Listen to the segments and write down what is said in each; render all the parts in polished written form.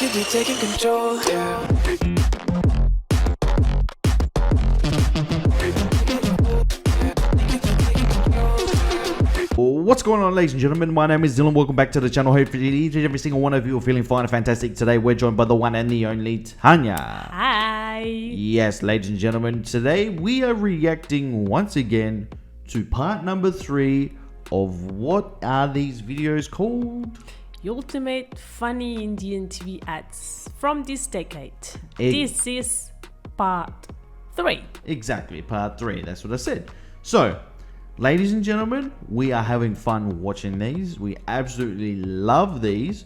could be taking control, yeah. What's going on, ladies and gentlemen? My name is Dylan. Welcome back to the channel. Hopefully each and every single one of you are feeling fine and fantastic. Today we're joined by the one and the only Tanya. Hi. Yes, ladies and gentlemen, today we are reacting once again to part number 3 of what are these videos called? The ultimate funny Indian TV ads from this decade. Egg. This is part 3. Exactly, part 3. That's what I said. So, ladies and gentlemen, we are having fun watching these. We absolutely love these,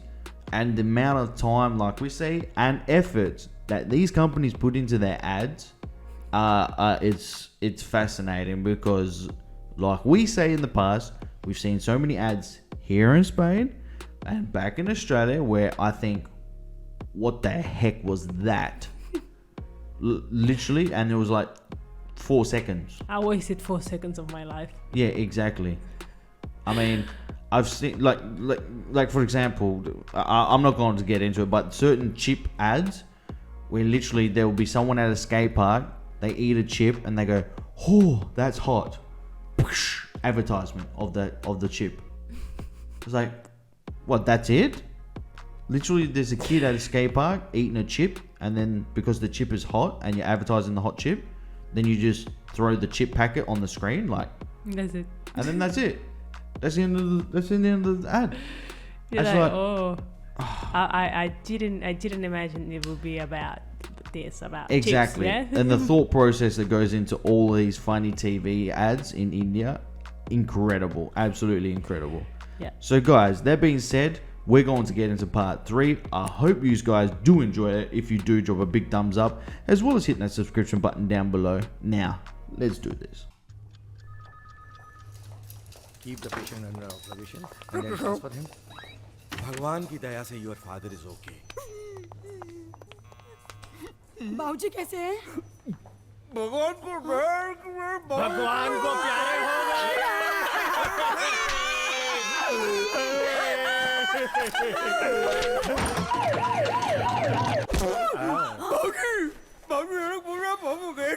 and the amount of time, like we say, and effort that these companies put into their ads, it's fascinating because, like we say in the past, we've seen so many ads here in Spain and back in Australia where I think, what the heck was that? Literally, and it was like 4 seconds. I wasted 4 seconds of my life. Yeah, exactly. I mean, I've seen like for example, I'm not going to get into it, but certain chip ads where literally there will be someone at a skate park, they eat a chip and they go, "Oh, that's hot." Advertisement of the chip. It's like, what? That's it? Literally, there's a kid at a skate park eating a chip, and then because the chip is hot and you're advertising the hot chip, then you just throw the chip packet on the screen, like, That's it. and then that's it. That's the end of the ad. You're That's like, oh. I didn't imagine it would be about this, about Exactly. chips, yeah? And the thought process that goes into all these funny TV ads in India, incredible, absolutely incredible. Yeah. So guys, that being said, we're going to get into part 3. I hope you guys do enjoy it. If you do, drop a big thumbs up, as well as hitting that subscription button down below. Now, let's do this. Keep the patient under observation and then transfer him. भगवान की दया से your father is okay. बाबूजी कैसे हैं? भगवान को प्यारे हो गए।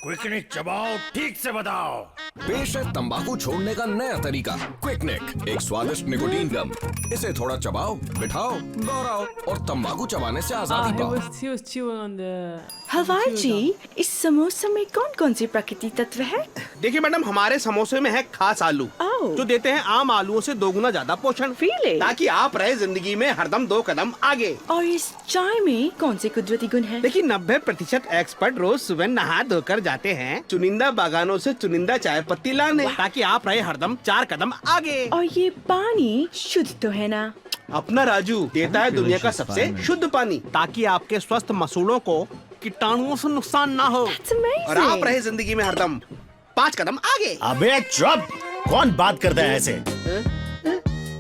क्विकनिक चबाओ, ठीक से बताओ। पेश है तंबाकू छोड़ने का नया तरीका क्विकनिक, एक स्वादिष्ट निकोटीन गम। इसे थोड़ा चबाओ, बिठाओ, दोहराओ और तंबाकू चबाने से आजादी पाओ। he was chewing on the... हलवाई जी, इस समोसे में कौन-कौन सी प्राकृतिक तत्व है? देखिए मैडम, हमारे समोसे में है खास आलू, जो देते हैं आम आलूओं से 2 गुना ज्यादा पोषण, Really? ताकि आप रहे जिंदगी में हरदम 2 कदम आगे। और इस चाय में कौन से कुदरती गुण हैं? देखिए 90% एक्सपर्ट रोज सुबह नहा धोकर जाते हैं चुनिंदा बागानों से चुनिंदा चाय पत्ती लाने, ताकि आप रहे हरदम 4 कदम आगे। और ये पानी शुद्ध तो है ना? अपना राजू देता है दुनिया का सबसे शुद्ध पानी, ताकि आपके स्वस्थ मसूड़ों को कीटाणुओं से नुकसान ना हो, That's amazing. और आप रहे जिंदगी में हरदम 5 कदम आगे। अबे चुप! कौन बात करता है ऐसे?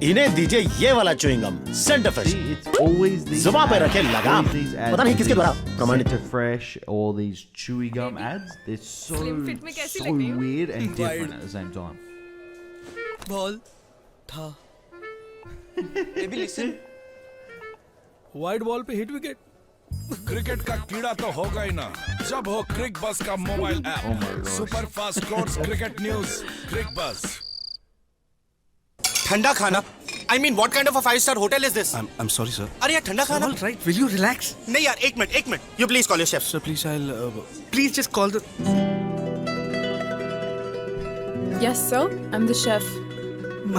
इन्हें दीजिए ये वाला chewing gum, सेंटरफ्रेश। See, it's always these जुबान पे ads, रखे लगाम। always these ads, पता नहीं किसके द्वारा प्रमाणित। Fresh, all these chewy gum ads, they're so weird and different at the same time. Ball था। Maybe listen. वाइड बॉल पे हिट विकेट। क्रिकेट का कीड़ा तो होगा ही ना जब हो क्रिक बस का mobile app. Super fast scores, cricket news, Cricbuzz. ठंडा खाना? I mean, what kind of a 5-star hotel is this? I'm sorry sir. अरे यार ठंडा खाना? All right, will you relax? नहीं यार, एक minute. You please call your chef. Sir, please please just call the. Yes, sir. I'm the chef.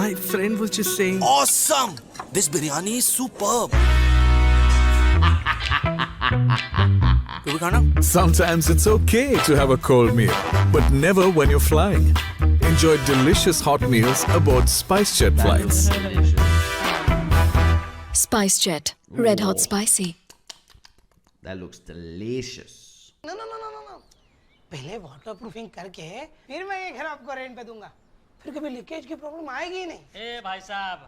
My friend was just saying. Awesome! This biryani is superb. कोई खाना? Sometimes it's okay to have a cold meal, but never when you're flying. Enjoy delicious hot meals aboard SpiceJet flights. SpiceJet. Red hot spicy. That looks delicious. No. पहले water proofing करके फिर मैं ये घर आपको rent पे दूंगा, फिर कभी लीकेज की प्रॉब्लम आएगी ही नहीं। ए भाई साहब,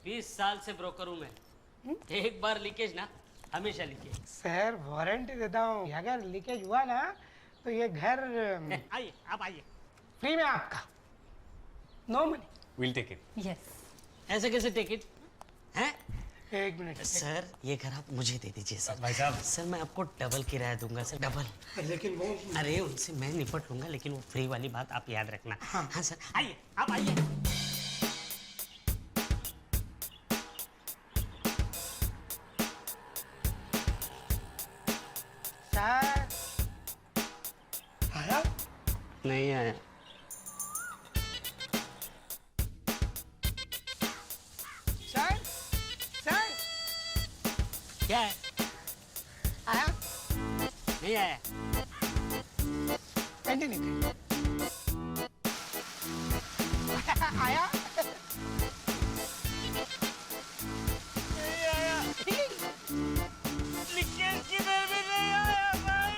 20 साल से ब्रोकर हूँ मैं। एक बार लीकेज ना, हमेशा लीकेज। सर वारंटी देता हूँ, अगर लीकेज हुआ ना तो ये घर आइए, आप आइए, फ्री में आपका, no money. We'll take it. Yes. ऐसे कैसे टेक इट हैं? एक मिनट सर ये घर आप मुझे दे दीजिए सर। भाई साहब सर मैं आपको डबल किराया दूंगा सर, डबल। लेकिन वो अरे उनसे मैं निपट लूंगा, लेकिन वो फ्री वाली बात आप याद रखना। हाँ सर आइए, आप आइए। सर आया? नहीं आया। सर सर क्या है? आया? नहीं आया। कंटिन्यू आया? नहीं आया। लीकेज किधर भी नहीं आया भाई।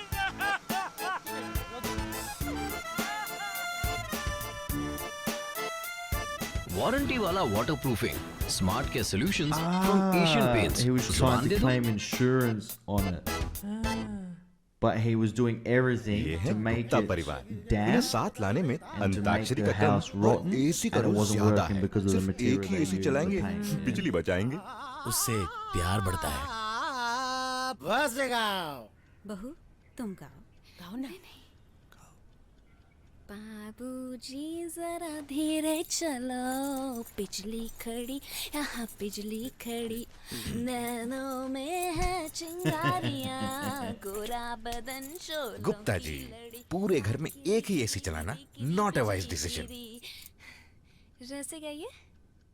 वारंटी वाला वाटरप्रूफिंग स्मार्ट के solutions from Asian paints. He was trying to claim insurance on it. But he was doing everything to make it damp साथ लाने में and to make the house rotten, and it wasn't working because of the material they used for the paint. बिजली बचाएंगे। उससे प्यार बढ़ता है। बस गाओ। बहू तुम गाओ। गाओ ना। बाबूजी जरा धीरे चलो, बिजली खड़ी यहाँ बिजली खड़ी, नैनों में है चिंगारियाँ, गोरा बदन शोलों गुप्ता जी, पूरे घर में एक ही एसी चलाना नॉट अ वाइज डिसीजन। जैसे गाइए।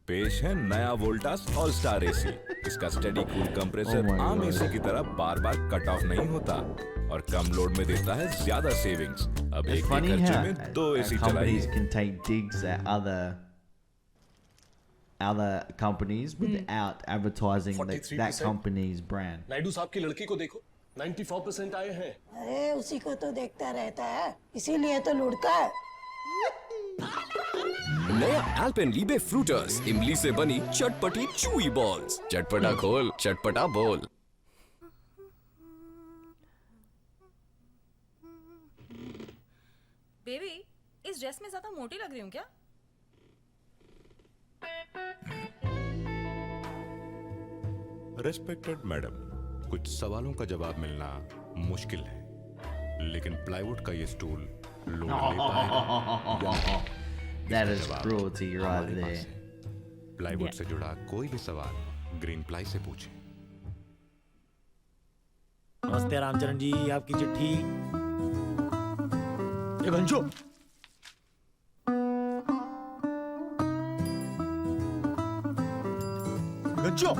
पेश है नया वोल्टास ऑल स्टार एसी। इसका स्टेडी कूल कंप्रेसर आम एसी की तरह बार बार कट ऑफ नहीं होता और कम लोड में देता है ज्यादा सेविंग्स। अब एक ही खर्चे में 2 एसी चलाइए। Companies can take digs at other companies without advertising that company's brand. Naidu साहब की लड़की को देखो, 94% आए हैं। अरे उसी को तो देखता रहता है, इसीलिए तो लुढ़का है। नया एल्पेनलीबे फ्रूटर्स इमली से बनी चटपटी चूई बॉल्स। चटपटा खोल, चटपटा बोल। बेबी इस ड्रेस में ज्यादा मोटी लग रही हूँ क्या? रेस्पेक्टेड मैडम, कुछ सवालों का जवाब मिलना मुश्किल है, लेकिन प्लाईवुड का ये स्टूल लोड ले पाएगा। That is cruelty right there. Plywood से जुड़ा कोई भी सवाल ग्रीन प्लाई से पूछें। नमस्ते रामचरण जी, आपकी चिट्ठी। ये घंचो, घंचो।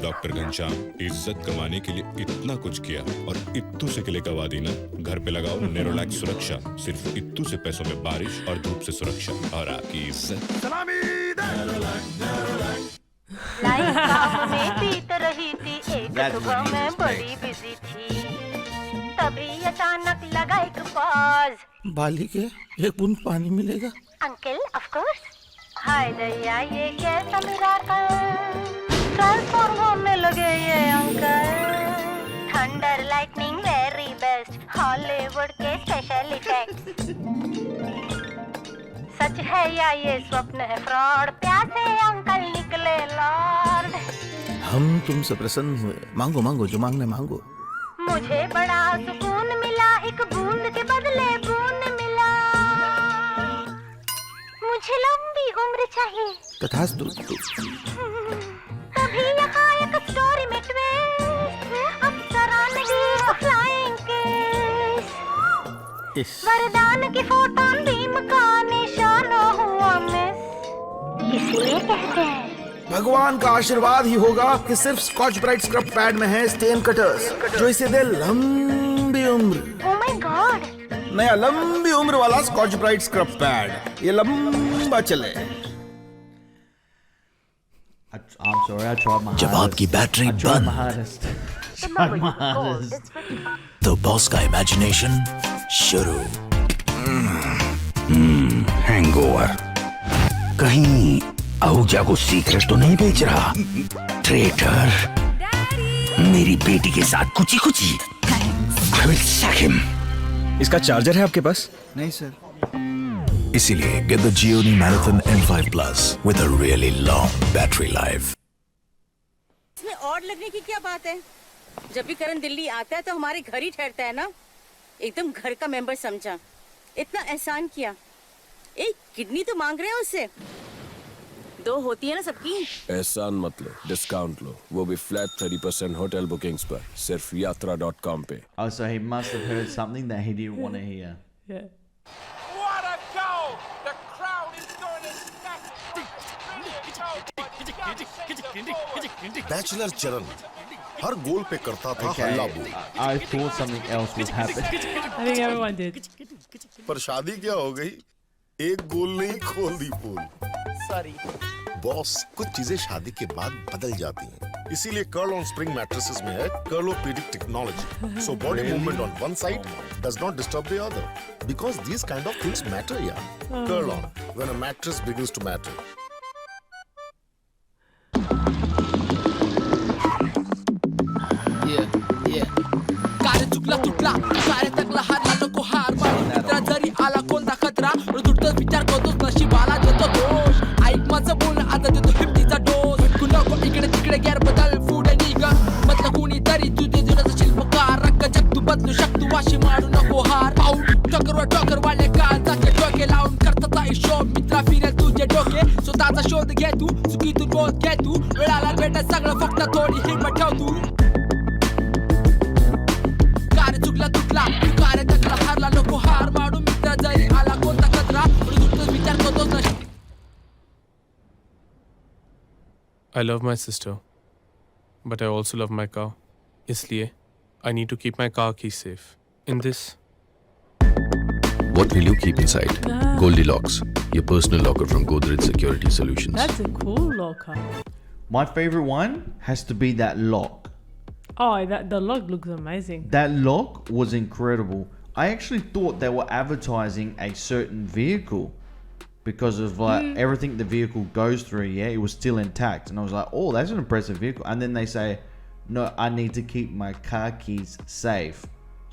डॉक्टर घनश्याम, इज्जत कमाने के लिए इतना कुछ किया और इत्तू से किले गवा दी ना। घर पे लगाओ नेरोलैक्स सुरक्षा, सिर्फ इत्तू से पैसों में बारिश और धूप से सुरक्षा, और आपकी इज्जत। सलामी लाइफ काम में बीत रही थी, एक सुबह मैं बड़ी बिजी थी, तभी अचानक लगा एक पॉज। बालिक है, एक बूंद पानी मिलेगा? Uncle of course. हाय दया ये कैसा मिराकल, ट्रांसफॉर्म होने लगे ये uncle. Thunder lightning very best, Hollywood के स्पेशल इफेक्ट्स। सच है या ये स्वप्न है फ्रॉड, प्यासे अंकल निकले लॉर्ड। हम तुमसे प्रसन्न हुए, मांगो मांगो जो मांगना मांगो। मुझे बड़ा सुकून मिला, एक बूंद के बदले बूंद मिला। मुझे लंबी उम्र चाहिए। तथास्तु। तभी यकायक स्टोरी में ट्विस्ट, अप्सरा नहीं फ्लाइंग किस। वरदान की फोटोन बीम का निशान हुआ मिस, इसलिए कहते हैं भगवान का आशीर्वाद ही होगा कि सिर्फ स्कॉच ब्राइट स्क्रब पैड में है स्टेन कटर्स, जो इसे दे लंबी उम्र। ओह माय गॉड, नया लंबी उम्र वाला स्कॉच ब्राइट स्क्रब पैड, ये लंबा चले। I'm sorry, I tried my जब hardest. आपकी बैटरी I tried my बंद, hardest. Tried my hardest. तो बॉस का इमेजिनेशन शुरू। हैंगओवर। कहीं आहूजा को सीक्रेट तो नहीं बेच रहा? ट्रेटर। मेरी बेटी के साथ कुची कुची। I will sack him. इसका चार्जर है आपके पास? नहीं सर। इसीलिए get the Gionee Marathon M5 Plus with a really long battery life. इसमें और लगने की क्या बात है? जब भी करण दिल्ली आता है तो हमारे घर ही ठहरता है ना। एकदम घर का मेंबर समझा, इतना एहसान किया। एक किडनी तो मांग रहे हैं उससे। 2 होती है ना सबकी। एहसान मत लो, डिस्काउंट लो, वो भी फ्लैट 30% होटल बुकिंग्स पर, सिर्फ yatra.com पे। Oh, so he must have heard something that he didn't want to hear. Yeah. What a goal! The crowd is going to bachelor चरण हर गोल पे करता था Okay, हल्ला बोल। I thought something else would happen. I think everyone did. पर शादी क्या हो गई? एक गोल नहीं खोल दी पोल। सॉरी बॉस, कुछ चीजें शादी के बाद बदल जाती हैं। इसीलिए कर्ल ऑन स्प्रिंग मैट्रेसेस में है Kurlopedic technology, so body movement on one side does not disturb the other because these kind of things matter यार। Kurlon when a mattress begins to matter. कार्य चुकला तुटला कार्य तकला हारला नको हार मारून मित्रा जरी आला कोणता खतरा दुटतोच विचार करतोच नशिबाला देतो दोष ऐक माझं बोलणं आता देतो हिमतीचा डोस तू नको इकडे तिकडे गॅर बदल पुढे निघ म्हटलं कोणीतरी तुझे जीवनाचा शिल्पकार रक्क जग तू बदलू शकतो वाशी मारू नको हार पाऊल टोकर वाढले काळजाचे डोके लावून करता हिशोब मित्रा फिरेल तुझे डोके स्वतःचा शोध घे तू चुकीतून बोध घे तू वेळाला भेटत सगळं फक्त थोडी हिंमत ठेव तू चुकला तुटला तू कार्य तकला हारला नको हार मारू मित्रा जरी आला कोणता खतरा दुटतोच विचार करतोच नशीब I love my sister, but I also love my car. इसलिए I need to keep my car keys safe. In this, What will you keep inside? Goldilocks, your personal locker from Godrej Security Solutions. That's a cool locker. My favorite one has to be that lock. Oh, the lock looks amazing. That lock was incredible. I actually thought they were advertising a certain vehicle because of everything the vehicle goes through. Yeah, it was still intact, and I was like, "Oh, that's an impressive vehicle." And then they say, "No, I need to keep my car keys safe,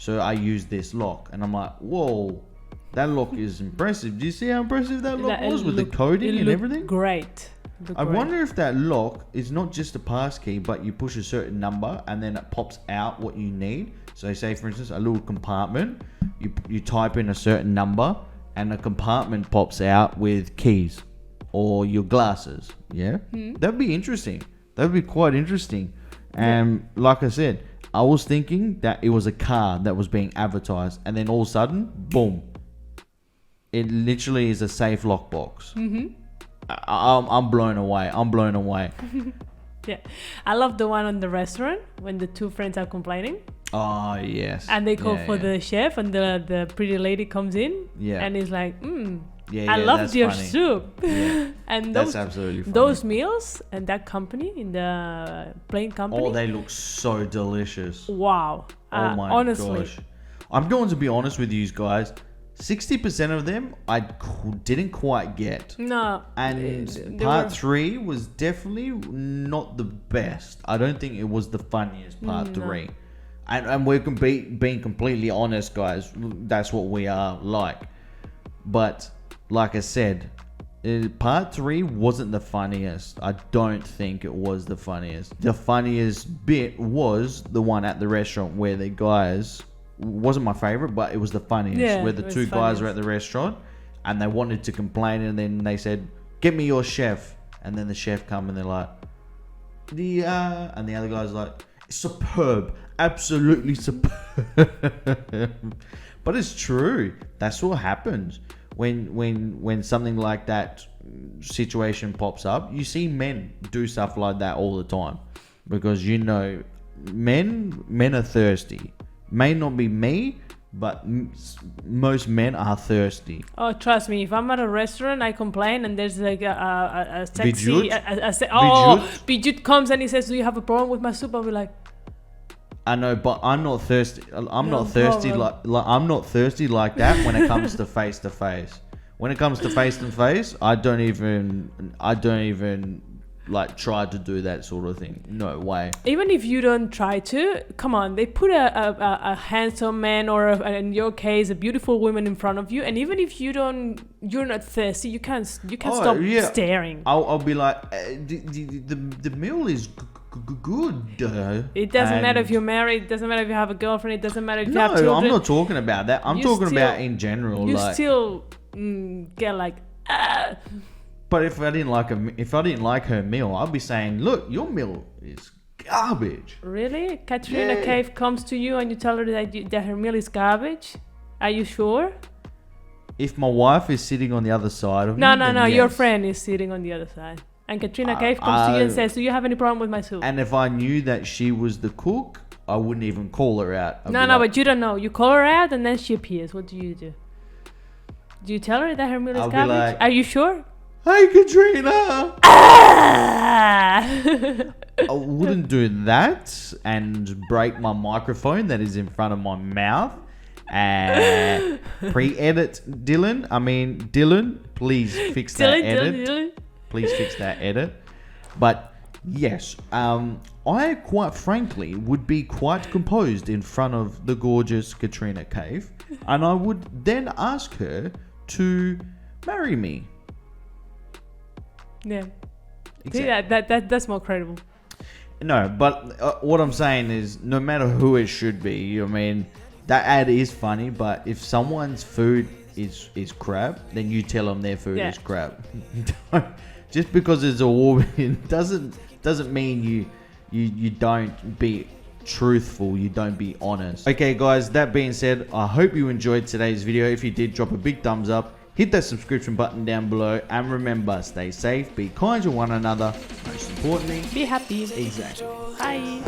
so I use this lock." And I'm like, "Whoa, that lock is impressive." Do you see how impressive that lock was with the coding and everything? Great. I wonder if that lock is not just a pass key, but you push a certain number and then it pops out what you need. So say, for instance, a little compartment, you type in a certain number and a compartment pops out with keys or your glasses. Yeah, that'd be interesting. That'd be quite interesting. And like I said, I was thinking that it was a car that was being advertised, and then all of a sudden, boom, it literally is a safe lockbox. I'm blown away. I'm blown away. Yeah, I love the one on the restaurant when the 2 friends are complaining. Oh yes. And they call for the chef, and the pretty lady comes in. Yeah. And he's like, Yeah, I loved that's your funny. soup. Yeah. And That's absolutely funny. those meals and that company in the plane company. Oh, they look so delicious. Wow. Oh my honestly. gosh. I'm going to be honest with you guys. 60% of them I didn't quite get. No. And they part were- 3 was definitely not the best. I don't think it was the funniest part 3. And we're being completely honest, guys. That's what we are like. But like I said, part 3 wasn't the funniest. I don't think it was the funniest. The funniest bit was the one at the restaurant where the guys wasn't my favorite, but it was the funniest. Yeah, where the it was 2 guys funniest. were at the restaurant and they wanted to complain, and then they said, "Get me your chef." And then the chef come and they're like, "Yeah," and the other guy's like, "Superb, absolutely superb." But it's true. That's what happens when something like that situation pops up. You see men do stuff like that all the time because men are thirsty. May not be me, but most men are thirsty. Oh, trust me. If I'm at a restaurant, I complain, and there's like a sexy, Bijut comes and he says, "Do you have a problem with my soup?" I'll be like, I know, but I'm not thirsty. I'm No not thirsty problem. like I'm not thirsty like that when it comes to face to face. When it comes to face, I don't even like try to do that sort of thing. No way. Even if you don't try to, come on, they put a handsome man or in your case a beautiful woman in front of you, and even if you're not thirsty, you can't stop staring. I'll be like, the meal is good. It doesn't matter if you're married. It doesn't matter if you have a girlfriend. It doesn't matter if you have children. No, I'm not talking about that. I'm talking about in general. You still get like. But if I didn't like her meal, I'd be saying, look, your meal is garbage. Really? Katrina Kaif comes to you and you tell her that her meal is garbage? Are you sure? If my wife is sitting on the other side of me, No, yes. your friend is sitting on the other side. And Katrina Kaif comes to you and says, do you have any problem with my soup? And if I knew that she was the cook, I wouldn't even call her out. But you don't know. You call her out and then she appears. What do you do? Do you tell her that her meal is garbage? Like, are you sure? Hey, Katrina! I wouldn't do that and break my microphone that is in front of my mouth. Pre-edit Dylan, please fix that edit. Dylan. Please fix that edit. But yes, I quite frankly would be quite composed in front of the gorgeous Katrina Kaif, and I would then ask her to marry me. Yeah. Exactly. See, that's more credible. No, but what I'm saying is, no matter who it should be, I mean, that ad is funny, but if someone's food is crap, then you tell them their food is crap. Just because it's a woman doesn't mean you don't be truthful, you don't be honest. Okay guys, that being said, I hope you enjoyed today's video. If you did, drop a big thumbs up, hit that subscription button down below, and remember, stay safe, be kind to one another, most importantly, be happy. Exactly. Bye.